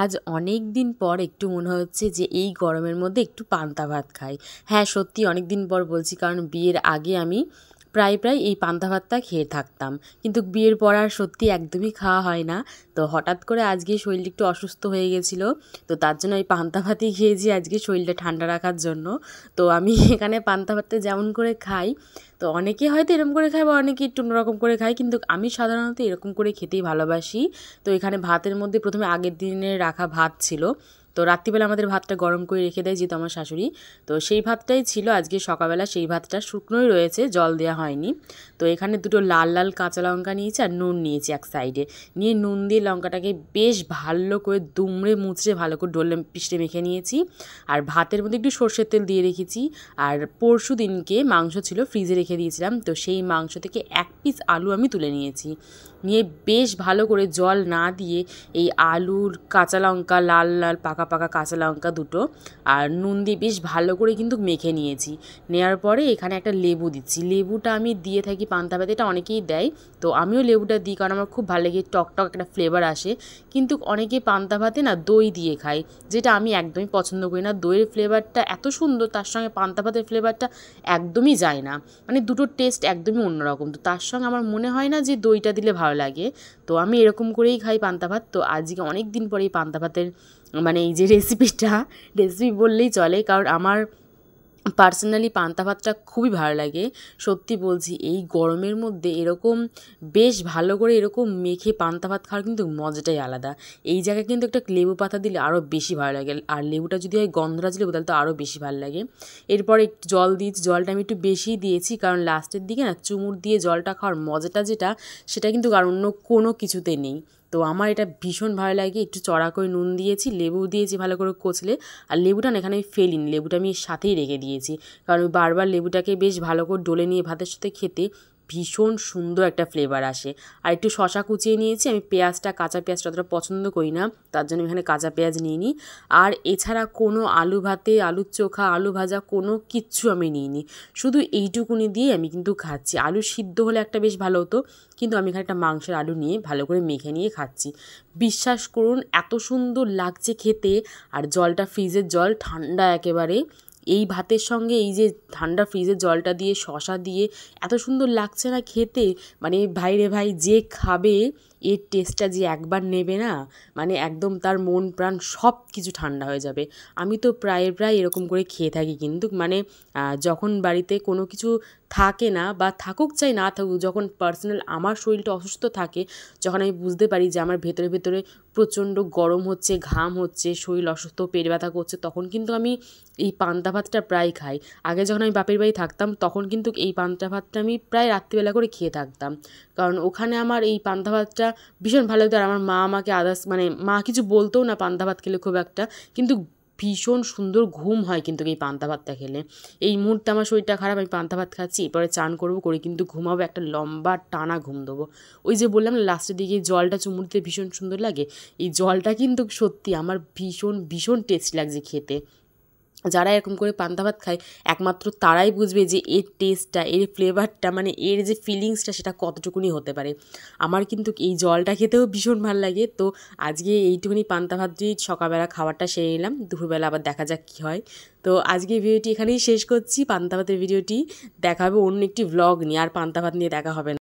আজ অনেক দিন পর একটু মনে হচ্ছে যে এই গরমের মধ্যে একটু পান্তা ভাত খাই। হ্যাঁ, সত্যি অনেক দিন পর বলছি, কারণ বিয়ের আগে আমি প্রায় এই পান্তা ভাতটা খেয়ে থাকতাম। কিন্তু বিয়ের পর আর সত্যি একদমই খাওয়া হয় না। তো হঠাৎ করে আজকে শরীরটা একটু অসুস্থ হয়ে গেছিলো। তো তার জন্য এই পান্তা ভাতই খেয়েছি আজকে শরীরটা ঠান্ডা রাখার জন্য। তো আমি এখানে পান্তা ভাতটা যেমন করে খাই, তো অনেকে হয়তো এরকম করে খায় বা অনেকে একটু অন্যরকম করে খায়, কিন্তু আমি সাধারণত এরকম করে খেতেই ভালোবাসি। তো এখানে ভাতের মধ্যে প্রথমে আগের দিনের রাখা ভাত ছিল। তো রাত্রিবেলা আমাদের ভাতটা গরম করে রেখে দেয় যেহেতু আমার শাশুড়ি। তো সেই ভাতটাই ছিল আজকে সকালবেলা, সেই ভাতটা শুকনোই রয়েছে, জল দেওয়া হয়নি। তো এখানে দুটো লাল লাল কাঁচা লঙ্কা নিয়েছি আর নুন নিয়েছি এক সাইডে, নিয়ে নুন দিয়ে লঙ্কাটাকে বেশ ভালো করে দুমড়ে মুচড়ে ভালো করে ডলে পিষড়ে মেখে নিয়েছি। আর ভাতের মধ্যে একটু সর্ষের তেল দিয়ে রেখেছি। আর পরশু দিনকে মাংস ছিল, ফ্রিজে রেখে দিয়েছিলাম, তো সেই মাংস থেকে এক পিস আলু আমি তুলে নিয়েছি। নিয়ে বেশ ভালো করে জল না দিয়ে এই আলুর কাঁচা লঙ্কা, লাল লাল পাকা পাকা কাঁচা লঙ্কা দুটো আর নুন দিয়ে বেশ ভালো করে কিন্তু মেখে নিয়েছি। নেওয়ার পরে এখানে একটা লেবু দিচ্ছি। লেবুটা আমি দিয়ে থাকি পান্তা ভাতে, এটা অনেকেই দেয়, তো আমিও লেবুটা দিই কারণ আমার খুব ভালো লাগে, টক টক একটা ফ্লেভার আসে। কিন্তু অনেকে পান্তা ভাতে না দই দিয়ে খায়, যেটা আমি একদমই পছন্দ করি না। দইয়ের ফ্লেভারটা এত সুন্দর, তার সঙ্গে পান্তা ভাতের ফ্লেভারটা একদমই যায় না, মানে দুটোর টেস্ট একদমই অন্যরকম। তো তার সঙ্গে আমার মনে হয় না যে দইটা দিলে ভালো লাগে। তো আমি এরকম করেই খাই পান্তা ভাত। তো আজকে অনেক দিন পরে এই পান্তা ভাতের মানে এই যে রেসিপি বললেই চলে, কারণ আমার পার্সোনালি পান্তা ভাতটা খুবই ভালো লাগে। সত্যি বলছি, এই গরমের মধ্যে এরকম বেশ ভালো করে এরকম মেখে পান্তা ভাত খাওয়ার কিন্তু মজাটাই আলাদা। এই জায়গায় কিন্তু একটা লেবু পাতা দিলে আরও বেশি ভালো লাগে, আর লেবুটা যদি হয় গন্ধরাজ লেবু তাহলে তো আরও বেশি ভালো লাগে। এরপর একটু জল দিয়েছি, জলটা আমি একটু বেশিই দিয়েছি, কারণ লাস্টের দিকে না চুমুর দিয়ে জলটা খাওয়ার মজাটা যেটা, সেটা কিন্তু আর অন্য কোনো কিছুতে নেই। তো আমার এটা ভীষণ ভালো লাগে। একটু চড়া করে নুন দিয়েছি, লেবু দিয়েছি ভালো করে কচলে। আর লেবুটা না এখানে আমি ফেলিনি, লেবুটা আমি সাথেই রেখে দিয়েছি, কারণ বারবার লেবুটাকে বেশ ভালো করে ডলে নিয়ে ভাতের সাথে খেতে ভীষণ সুন্দর একটা ফ্লেভার আসে। আর একটু শশা কুচিয়ে নিয়েছি, আমি পেঁয়াজটা, কাঁচা পেঁয়াজটা অতটা পছন্দ করি না, তার জন্য এখানে কাঁচা পেঁয়াজ নিয়ে নিই। আর এছাড়া কোনো আলু ভাতে, আলুর চোখা, আলু ভাজা কোনো কিচ্ছু আমি নিইনি, শুধু এইটুকুনি দিয়ে আমি কিন্তু খাচ্ছি। আলু সিদ্ধ হলে একটা বেশ ভালো হতো, কিন্তু আমি এখানে একটা মাংসের আলু নিয়ে ভালো করে মেখে নিয়ে খাচ্ছি। বিশ্বাস করুন এত সুন্দর লাগছে খেতে। আর জলটা ফ্রিজের জল, ঠান্ডা একেবারে। এই ভাতের সঙ্গে এই যে ঠান্ডা ফ্রিজের জলটা দিয়ে শশা দিয়ে এত সুন্দর লাগছে না খেতে, মানে ভাই রে ভাই, যে খাবে এর টেস্টটা যে একবার নেবে না, মানে একদম তার মন প্রাণ সব কিছু ঠান্ডা হয়ে যাবে। আমি তো প্রায় এরকম করে খেয়ে থাকি, কিন্তু মানে যখন বাড়িতে কোনো কিছু থাকে না, বা থাকুক চাই না থাকুক, যখন পার্সোনাল আমার শরীরটা অসুস্থ থাকে, যখন আমি বুঝতে পারি যে আমার ভেতরে ভেতরে প্রচণ্ড গরম হচ্ছে, ঘাম হচ্ছে, শরীর অসুস্থ, পেট ব্যথা করছে, তখন কিন্তু আমি এই পান্তা ভাতটা প্রায় খাই। আগে যখন আমি বাপের বাড়ি থাকতাম তখন কিন্তু এই পান্তা ভাতটা আমি প্রায় রাত্রিবেলা করে খেয়ে থাকতাম, কারণ ওখানে আমার এই পান্তা ভাতটা ভীষণ ভালো লাগতো। আর আমার মা আমাকে আদার্স মানে মা কিছু বলতেও না পান্তা ভাত খেলে খুব একটা, কিন্তু ভীষণ সুন্দর ঘুম হয় কিন্তু এই পান্তা ভাতটা খেলে। এই মুহূর্তে আমার শরীরটা খারাপ, আমি পান্তা ভাত খাচ্ছি, এরপরে চান করবো, করে কিন্তু ঘুমাবো, একটা লম্বা টানা ঘুম দেবো। ওই যে বললাম লাস্টের দিকে জলটা চুমুর দিতে ভীষণ সুন্দর লাগে, এই জলটা কিন্তু সত্যি আমার ভীষণ ভীষণ টেস্ট লাগছে খেতে। যারা এরকম করে পান্তা ভাত খায় একমাত্র তারাই বুঝবে যে এর টেস্টটা, এর ফ্লেভারটা, মানে এর যে ফিলিংসটা সেটা কতটুকুনি হতে পারে। আমার কিন্তু এই জলটা খেতেও ভীষণ ভালো লাগে। তো আজকে এইটুকুনি পান্তা ভাত দিয়ে সকালবেলা খাবারটা সেরে নিলাম, দুপুরবেলা আবার দেখা যাক কী হয়। তো আজকে ভিডিওটি এখানেই শেষ করছি, পান্তা ভাতের ভিডিওটি। দেখা হবে অন্য একটি ভ্লগ নিয়ে, আর পান্তা ভাত নিয়ে দেখা হবে না।